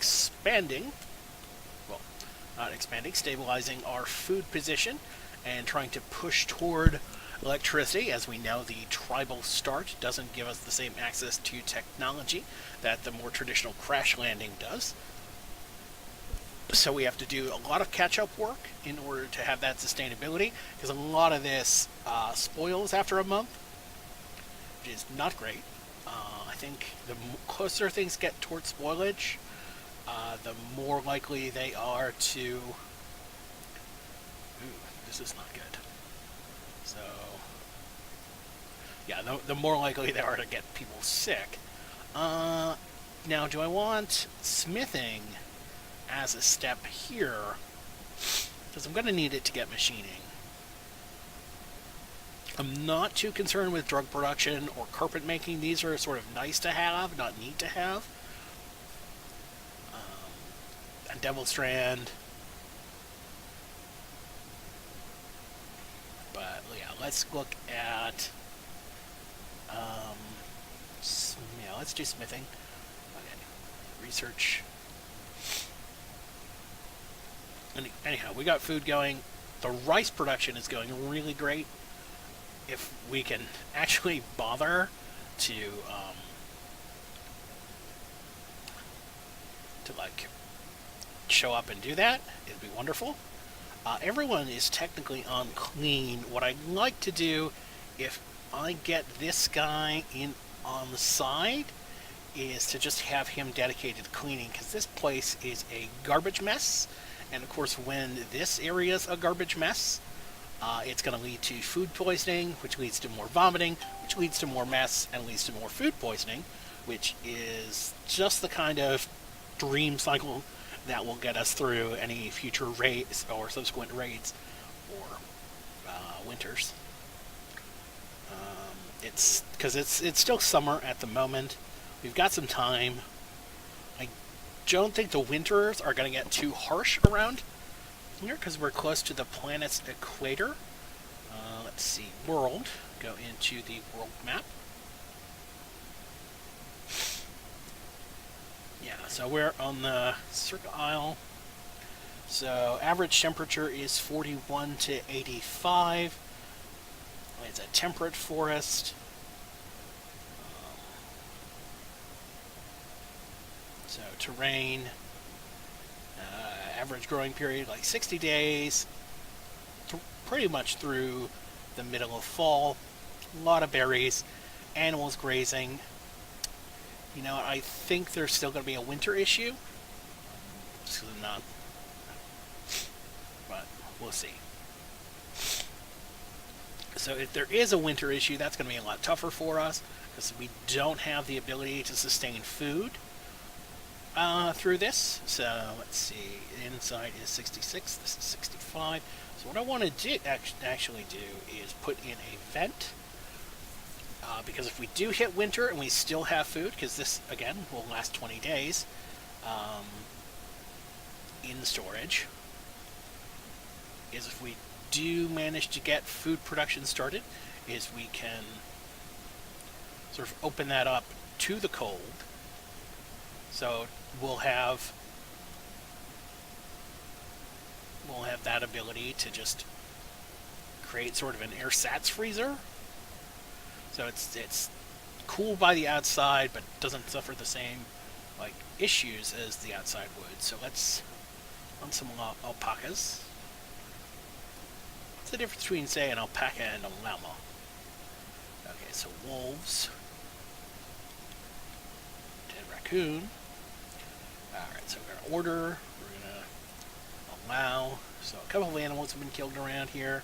expanding, well, not expanding, stabilizing our food position and trying to push toward electricity. As we know, the tribal start doesn't give us the same access to technology that the more traditional crash landing does. So we have to do a lot of catch-up work in order to have that sustainability, because a lot of this spoils after a month, which is not great. I think the closer things get towards spoilage, the more likely they are to... Ooh, this is not good. So, yeah, the more likely they are to get people sick. Now, do I want smithing as a step here? Because I'm going to need it to get machining. I'm not too concerned with drug production or carpet making. These are sort of nice to have, not need to have. And Devil Strand. But yeah, let's look at... yeah, let's do smithing. Okay, research. Anyhow, we got food going. The rice production is going really great. If we can actually bother to like show up and do that, it'd be wonderful. Everyone is technically on clean. What I'd like to do, if I get this guy in on the side, is to just have him dedicated to cleaning, because this place is a garbage mess. And of course, when this area is a garbage mess, it's going to lead to food poisoning, which leads to more vomiting, which leads to more mess, and leads to more food poisoning, which is just the kind of dream cycle that will get us through any future raids or subsequent raids or winters. It's because it's still summer at the moment. We've got some time. I don't think the winters are going to get too harsh around here because we're close to the planet's equator. Let's see, world. Go into the world map. Yeah, so we're on the Circa Isle. So average temperature is 41 to 85. It's a temperate forest. So terrain, average growing period like 60 days, pretty much through the middle of fall. A lot of berries, animals grazing. You know, I think there's still going to be a winter issue. Just not, but we'll see. So if there is a winter issue, that's going to be a lot tougher for us because we don't have the ability to sustain food through this. So let's see, inside is 66, this is 65. So what I want to actually do is put in a vent, because if we do hit winter and we still have food, because this again will last 20 days in storage, is if we do manage to get food production started, is we can sort of open that up to the cold. So we'll have that ability to just create sort of an ersatz freezer. So it's cool by the outside, but doesn't suffer the same like issues as the outside would. So let's on some alpacas. What's the difference between, say, an alpaca and a llama? Okay, so wolves. Dead raccoon. Alright, so we're going to order. We're going to allow. So a couple of animals have been killed around here.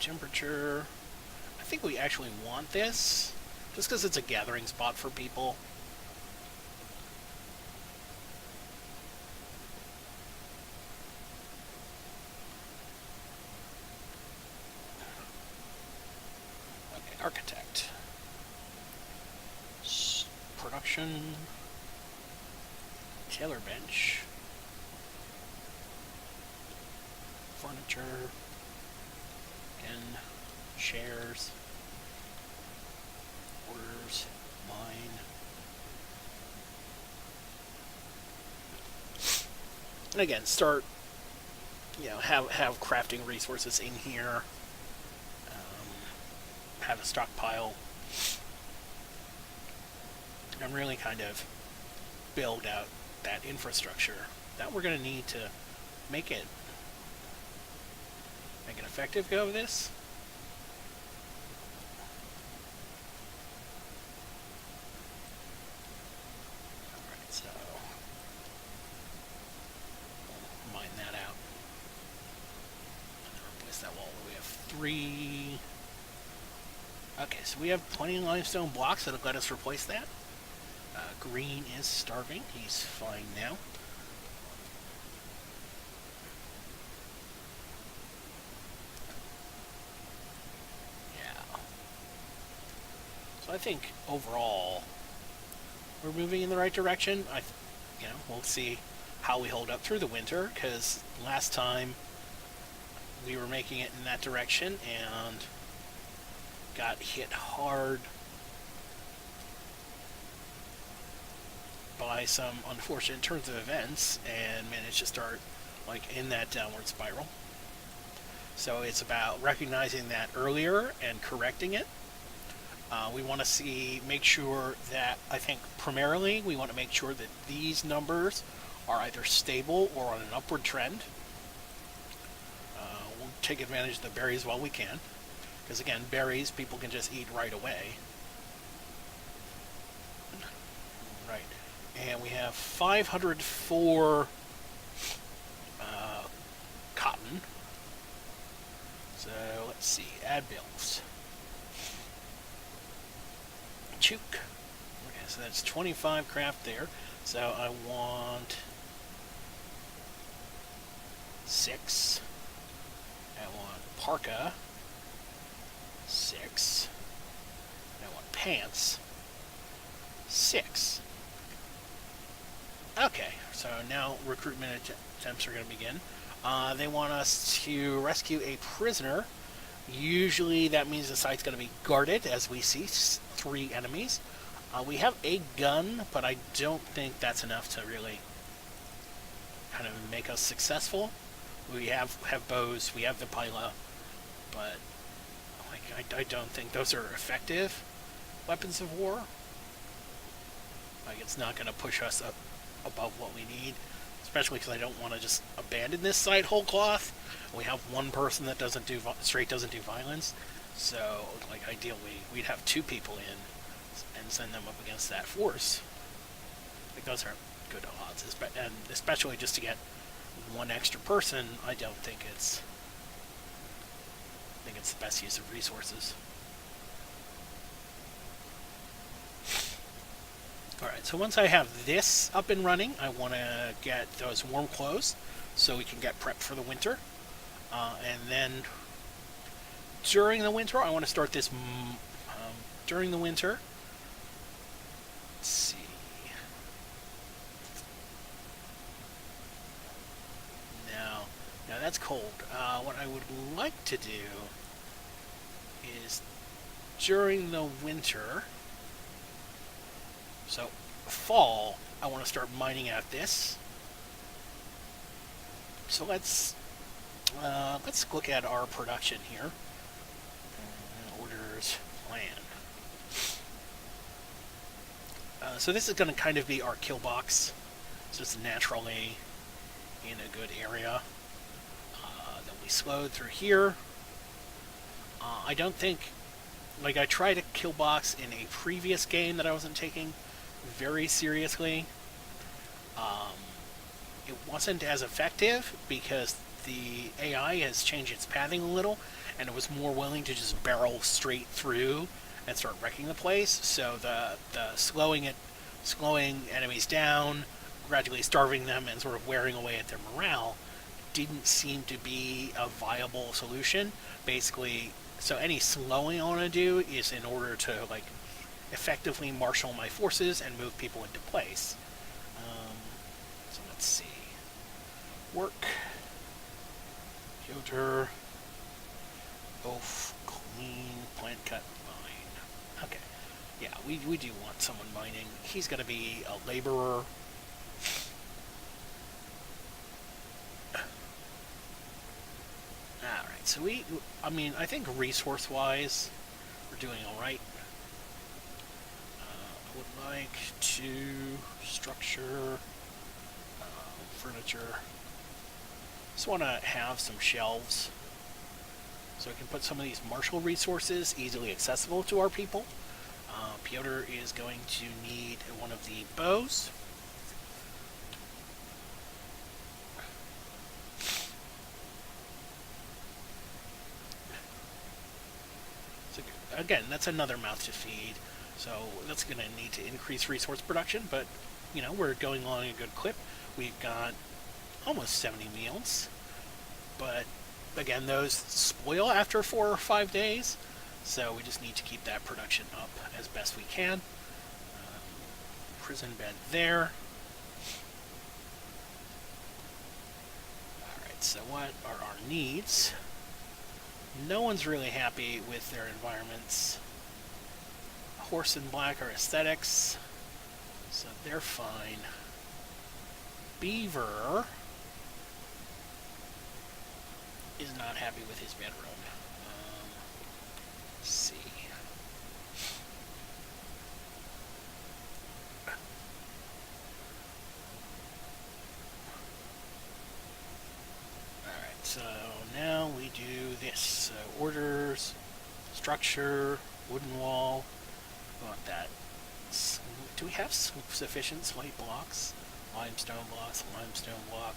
Temperature. I think we actually want this, just because it's a gathering spot for people. architect. Production. Tailor bench. Furniture. And chairs. Orders. Mine. And again, start, have crafting resources in here. Have a stockpile. And really kind of build out that infrastructure that we're going to need to make an effective go of this. Alright, so we'll mine that out. And then replace that wall. We have 3. Okay, so we have plenty of limestone blocks that'll let us replace that. Green is starving. He's fine now. Yeah. So I think overall we're moving in the right direction. We'll see how we hold up through the winter, because last time we were making it in that direction and got hit hard by some unfortunate turns of events and managed to start in that downward spiral. So it's about recognizing that earlier and correcting it. We want to make sure that, I think primarily we want to make sure that these numbers are either stable or on an upward trend. We'll take advantage of the berries while we can, because again, berries people can just eat right away. Right. And we have 504 cotton. So let's see, add bills. Chook. Okay, so that's 25 craft there. So I want 6. I want parka. 6. I want pants. 6. Okay, so now recruitment attempts are going to begin. They want us to rescue a prisoner. Usually that means the site's going to be guarded, as we see 3 enemies. We have a gun, but I don't think that's enough to really kind of make us successful. We have bows, we have the pila, but I don't think those are effective weapons of war. It's not going to push us up above what we need, especially because I don't want to just abandon this site whole cloth. We have one person that doesn't do violence, so ideally we'd have 2 people in and send them up against that force. Those are good odds, and especially just to get 1 extra person. I don't think it's the best use of resources. Alright, so once I have this up and running, I want to get those warm clothes so we can get prepped for the winter. And then during the winter, I want to start this during the winter. Let's see. Now that's cold. What I would like to do is during the winter, so fall, I want to start mining out this. So let's look at our production here. Orders, plan. So this is going to kind of be our kill box. So it's naturally in a good area. Then we slowed through here. I don't think, I tried a kill box in a previous game that I wasn't taking very seriously. It wasn't as effective because the AI has changed its pathing a little, and it was more willing to just barrel straight through and start wrecking the place. So the slowing enemies down, gradually starving them, and sort of wearing away at their morale didn't seem to be a viable solution. Basically, So any slowing I want to do is in order to like effectively marshal my forces and move people into place. So let's see. Work. Filter. Oaf. Clean. Plant cut. Mine. Okay. Yeah, we do want someone mining. He's going to be a laborer. Alright, so I think resource-wise, we're doing alright. I would like to structure furniture. Just want to have some shelves so we can put some of these martial resources easily accessible to our people. Piotr is going to need one of the bows. So again, that's another mouth to feed. So that's going to need to increase resource production, but we're going along a good clip. We've got almost 70 meals, but again, those spoil after 4 or 5 days, so we just need to keep that production up as best we can. Prison bed there. Alright, so what are our needs? No one's really happy with their environments. Horse and black are aesthetics, so they're fine. Beaver is not happy with his bedroom. Let's see. Alright, so now we do this. So orders, structure, wooden wall. We want that. Do we have sufficient slate blocks? Limestone blocks,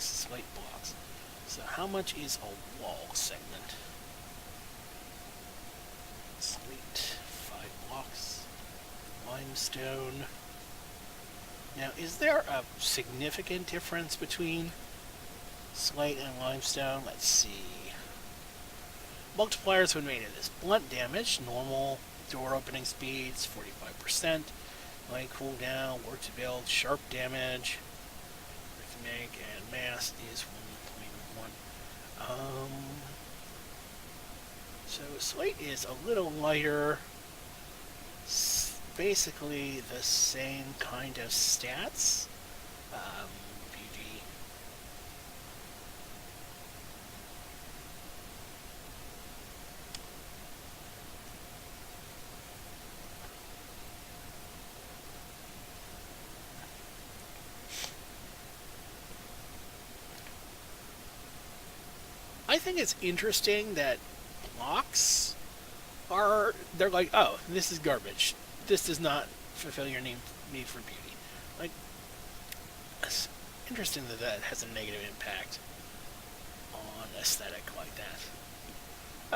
slate blocks. So how much is a wall segment? Slate, 5 blocks. Limestone. Now, is there a significant difference between slate and limestone? Let's see. Multipliers when made of this. Blunt damage, normal door opening speeds, 45%. Light cooldown, work to build, sharp damage. Rhythmic and mass is 1.1. So slate is a little lighter. Basically the same kind of stats. Beauty. I think it's interesting that blocks they're like, oh, this is garbage. This does not fulfill your need for beauty. Like, it's interesting that that has a negative impact on aesthetic like that.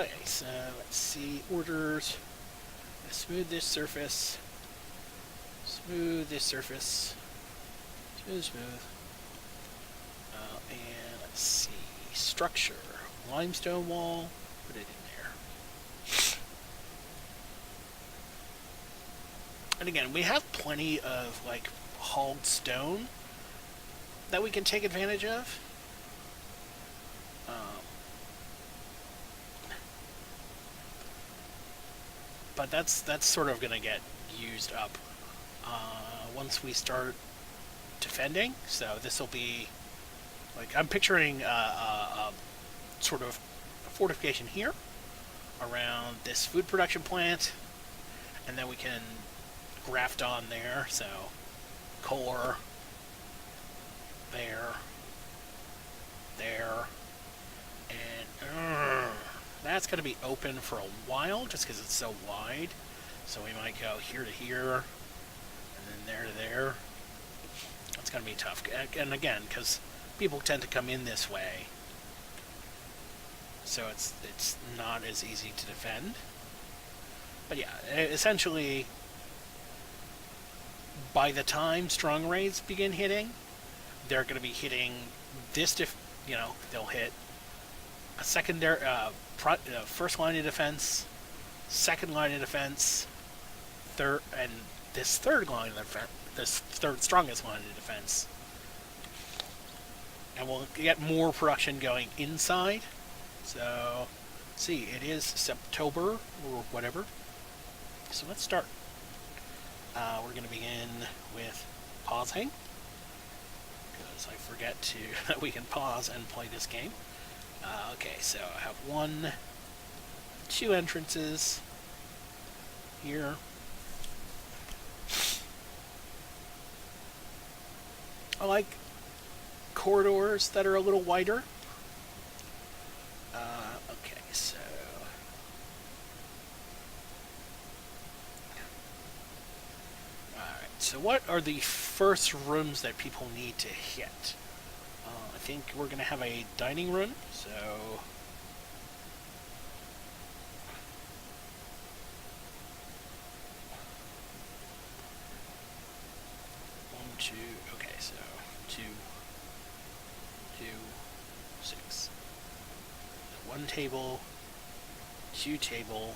Okay, so let's see, orders. Smooth this surface. Smooth this surface. Smooth. And let's see, structure. Limestone wall, put it in there. And again, we have plenty of like hauled stone that we can take advantage of. But that's sort of going to get used up once we start defending. So this will be like, I'm picturing sort of fortification here around this food production plant, and then we can graft on there. So core there, and that's going to be open for a while just because it's so wide. So we might go here to here, and then there to there. It's going to be tough, and again, because people tend to come in this way, so it's not as easy to defend. But yeah, essentially, by the time strong raids begin hitting, they're going to be hitting this. They'll hit a secondary, first line of defense, second line of defense, third, and this third line of defense, this third strongest line of defense. And we'll get more production going inside. So, see, it is September or whatever. So let's start. We're going to begin with pausing, because I forget that we can pause and play this game. Okay, so I have 2 entrances here. I like corridors that are a little wider. Okay, so alright, so what are the first rooms that people need to hit? I think we're going to have a dining room, so okay, so 2, 6. 1 table, 2 table,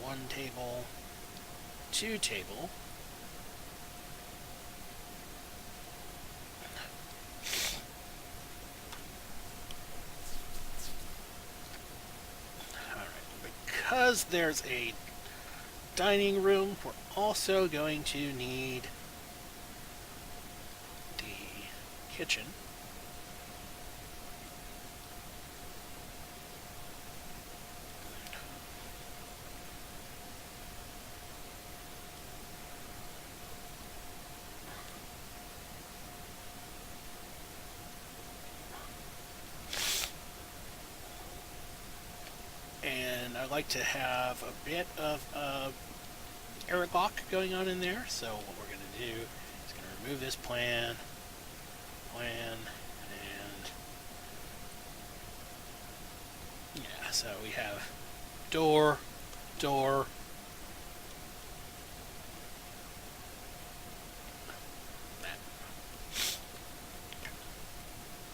1 table, 2 table. Alright, because there's a dining room, we're also going to need the kitchen. And I like to have a bit of airlock going on in there. So what we're going to do is going to remove this plan, and yeah, so we have door, that.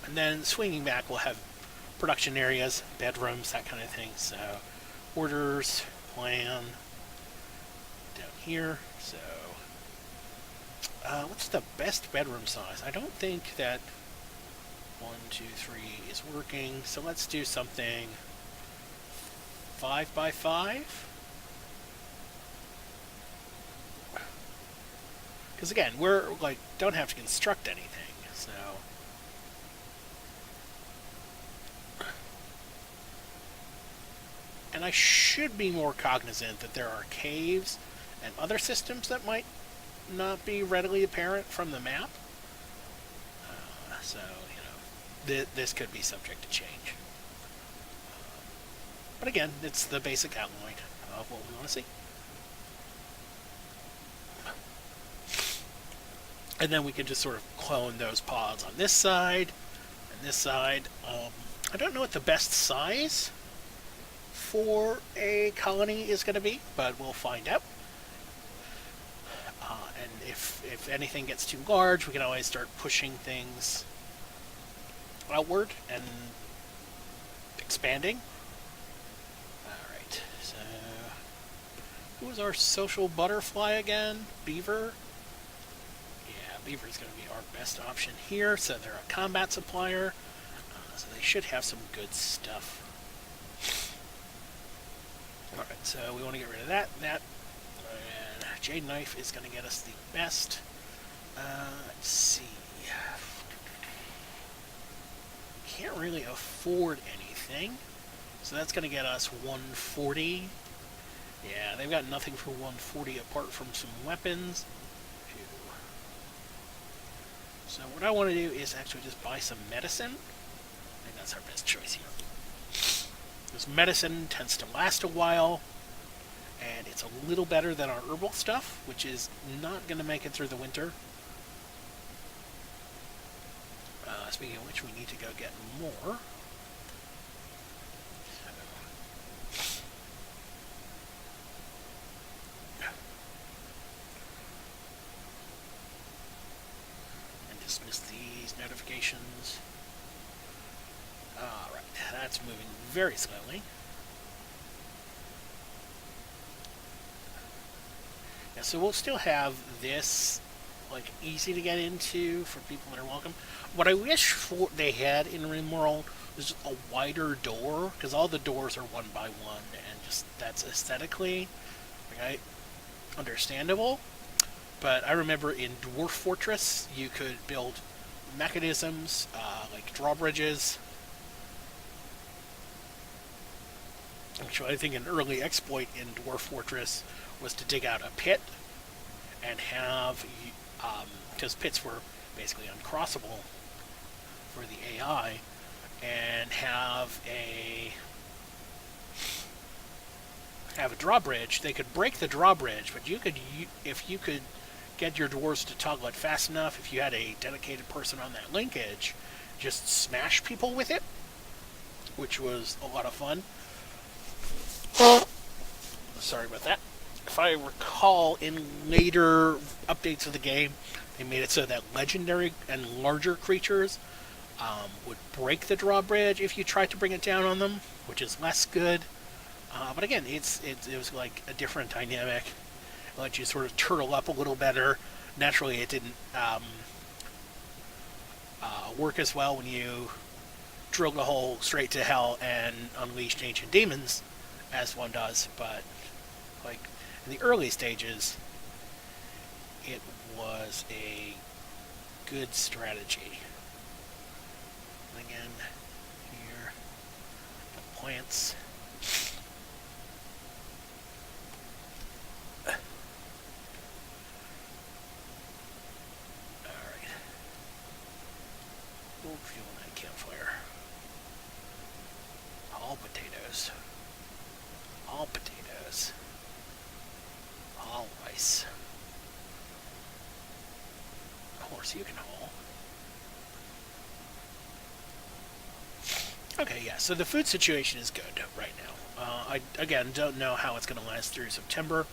And then swinging back, we'll have production areas, bedrooms, that kind of thing. So orders, plan, down here. So what's the best bedroom size? I don't think that 1, 2, 3 is working. So let's do something 5 by 5. Because again, we're like don't have to construct anything. So and I should be more cognizant that there are caves and other systems that might not be readily apparent from the map. So, this could be subject to change. But again, it's the basic outline of what we want to see. And then we can just sort of clone those pods on this side and this side. I don't know what the best size for a colony is going to be, but we'll find out. And if anything gets too large, we can always start pushing things outward and expanding. Alright, so who is our social butterfly again? Beaver? Yeah, Beaver's going to be our best option here. So they're a combat supplier, so they should have some good stuff. Alright, so we want to get rid of that. And Jade Knife is going to get us the best. Let's see. Can't really afford anything. So that's going to get us 140. Yeah, they've got nothing for 140 apart from some weapons. So what I want to do is actually just buy some medicine. I think that's our best choice here. This medicine tends to last a while, and it's a little better than our herbal stuff, which is not going to make it through the winter. Speaking of which, we need to go get more. And dismiss these notifications. Alright, that's moving very slowly. Yeah, so we'll still have this like easy to get into for people that are welcome. What I wish they had in Rimworld was a wider door, because all the doors are one by one, and just that's aesthetically like, understandable. But I remember in Dwarf Fortress, you could build mechanisms like drawbridges. Actually, I think an early exploit in Dwarf Fortress was to dig out a pit and have, because pits were basically uncrossable for the AI, and have a drawbridge. They could break the drawbridge, but if you could get your dwarves to toggle it fast enough, if you had a dedicated person on that linkage, just smash people with it, which was a lot of fun. Sorry about that. If I recall, in later updates of the game, they made it so that legendary and larger creatures would break the drawbridge if you tried to bring it down on them, which is less good. But again, it was like a different dynamic. It let you sort of turtle up a little better. Naturally, it didn't work as well when you drilled a hole straight to hell and unleashed ancient demons as one does. But like in the early stages, it was a good strategy. And again, here, the plants. Alright. We'll fuel that campfire. All potatoes. All potatoes. All rice. Of course, you can haul. Okay, yeah, so the food situation is good right now. I, again, don't know how it's going to last through September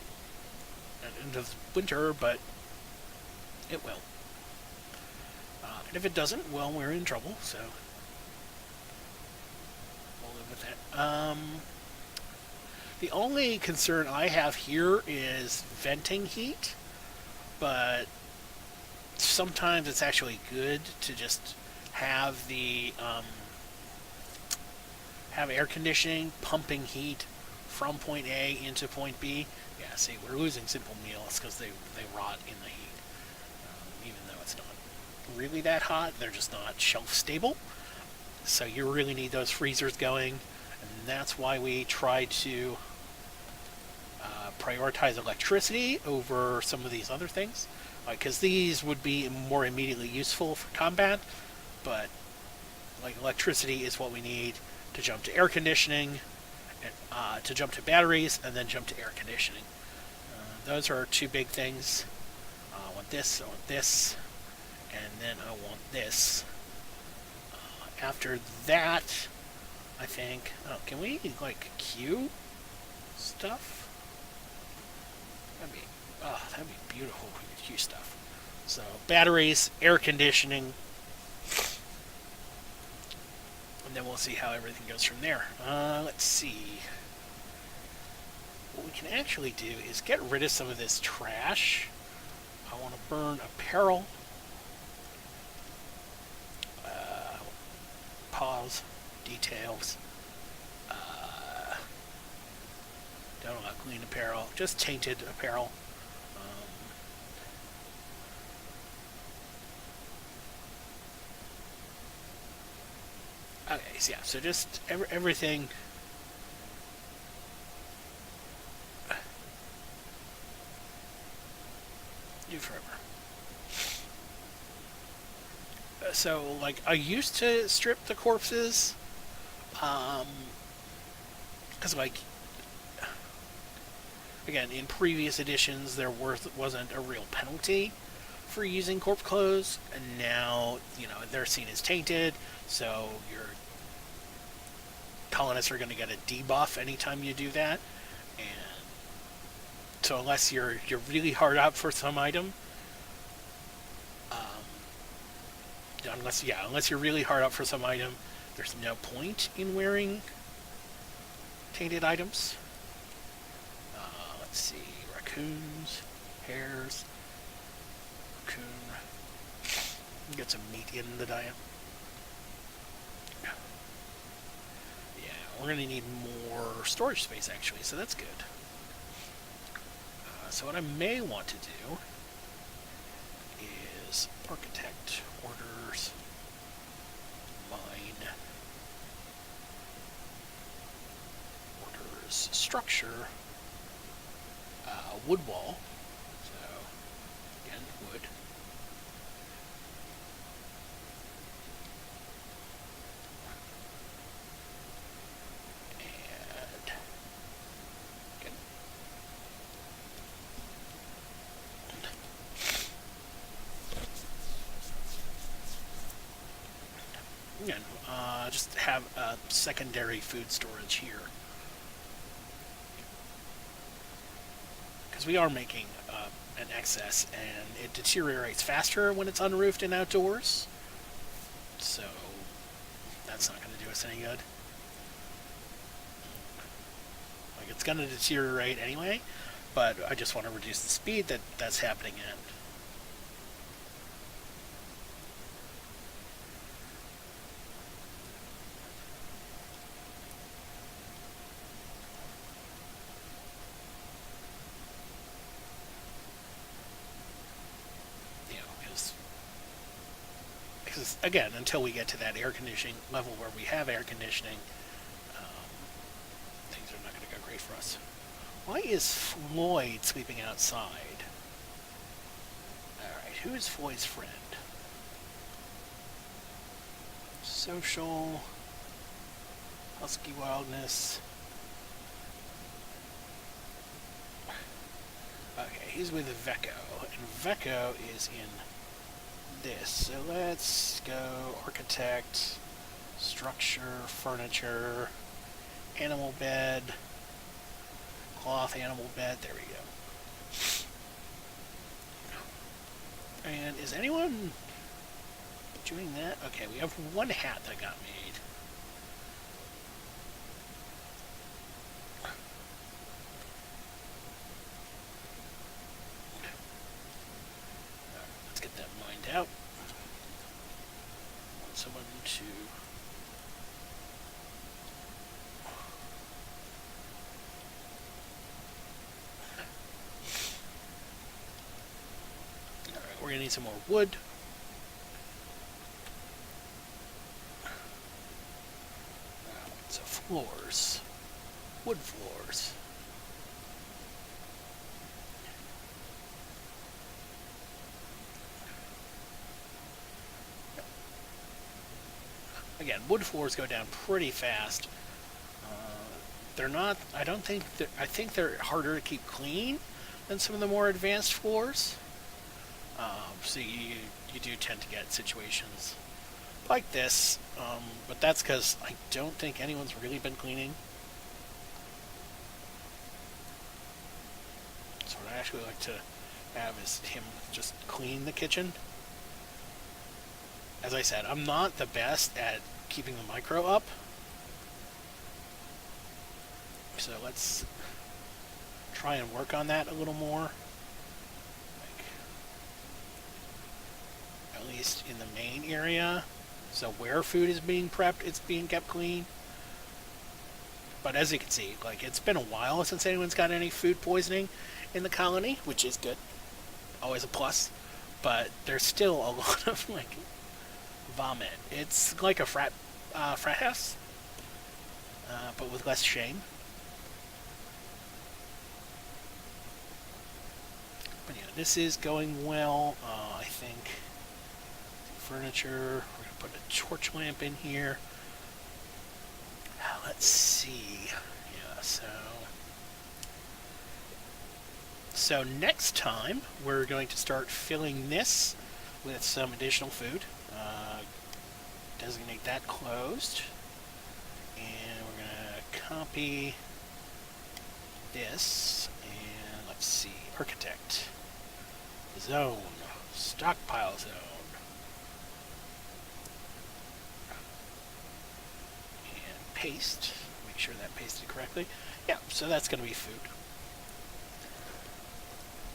and into winter, but it will. And if it doesn't, well, we're in trouble, so we'll live with that. The only concern I have here is venting heat, but sometimes it's actually good to just have have air conditioning pumping heat from point A into point B. Yeah, see, we're losing simple meals because they rot in the heat. Even though it's not really that hot, they're just not shelf stable. So you really need those freezers going, and that's why we try to prioritize electricity over some of these other things. Because these would be more immediately useful for combat, but like electricity is what we need to jump to air conditioning, and, to jump to batteries, and then jump to air conditioning. Those are two big things. I want this, and then I want this. After that, I think, can we like queue stuff? That'd be beautiful if we could queue stuff. So batteries, air conditioning, and then we'll see how everything goes from there. Let's see. What we can actually do is get rid of some of this trash. I want to burn apparel. Pause. Details. Don't allow clean apparel. Just tainted apparel. Okay, so yeah, so just everything. Do forever. So, like, I used to strip the corpses, because, like, again, in previous editions, there wasn't a real penalty for using corpse clothes, and now, you know, they're seen as tainted, so your colonists are going to get a debuff anytime you do that, and so unless you're really hard out for some item, unless you're really hard out for some item, there's no point in wearing tainted items. Let's see, raccoons, hares, raccoon. Get some meat in the diet. Yeah, we're going to need more storage space actually, so that's good. So what I may want to do is architect, orders, mine, orders, structure, wood wall. So again, wood. And again. Again, just have a secondary food storage here. Because we are making an excess, and it deteriorates faster when it's unroofed and outdoors. So that's not going to do us any good. Like, it's going to deteriorate anyway, but I just want to reduce the speed that's happening at. Because again, until we get to that air conditioning level where we have air conditioning, things are not going to go great for us. Why is Floyd sleeping outside? Alright, who is Floyd's friend? Social, husky wildness. Okay, he's with Vecco, and Vecco is in this. So let's go architect, structure, furniture, animal bed, cloth animal bed. There we go. And is anyone doing that? Okay, we have one hat that got made. Let's get that mined out. I want someone to... Alright, we're going to need some more wood. So floors. Wood floors. Again, wood floors go down pretty fast. They're not, I think they're harder to keep clean than some of the more advanced floors. So you do tend to get situations like this, but that's because I don't think anyone's really been cleaning. So what I actually like to have is him just clean the kitchen. As I said, I'm not the best at keeping the micro up. So let's try and work on that a little more. Like, at least in the main area. So where food is being prepped, it's being kept clean. But as you can see, like, it's been a while since anyone's got any food poisoning in the colony, which is good. Always a plus. But there's still a lot of, like, vomit. It's like a frat house, but with less shame. But yeah, this is going well. I think furniture. We're gonna put a torch lamp in here. Let's see. Yeah, so next time we're going to start filling this with some additional food. Designate that closed, and we're going to copy this, and let's see, architect, zone, stockpile zone. paste. Make sure that pasted correctly. Yeah, so that's going to be food.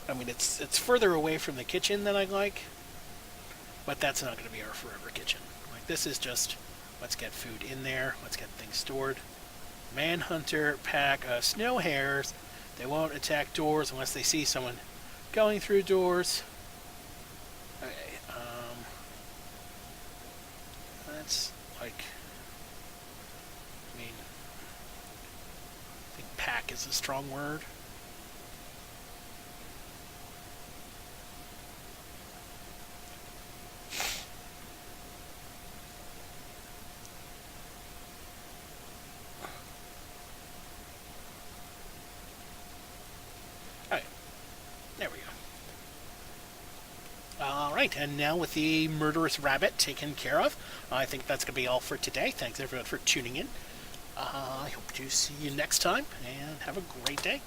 I mean, it's further away from the kitchen than I like, but that's not going to be our forever kitchen. Like, this is just, let's get food in there, let's get things stored. Manhunter pack snow hares. They won't attack doors unless they see someone going through doors. Okay, that's like, I mean, I think pack is a strong word. There we go. Alright, and now with the murderous rabbit taken care of, I think that's going to be all for today. Thanks everyone for tuning in. I hope to see you next time, and have a great day.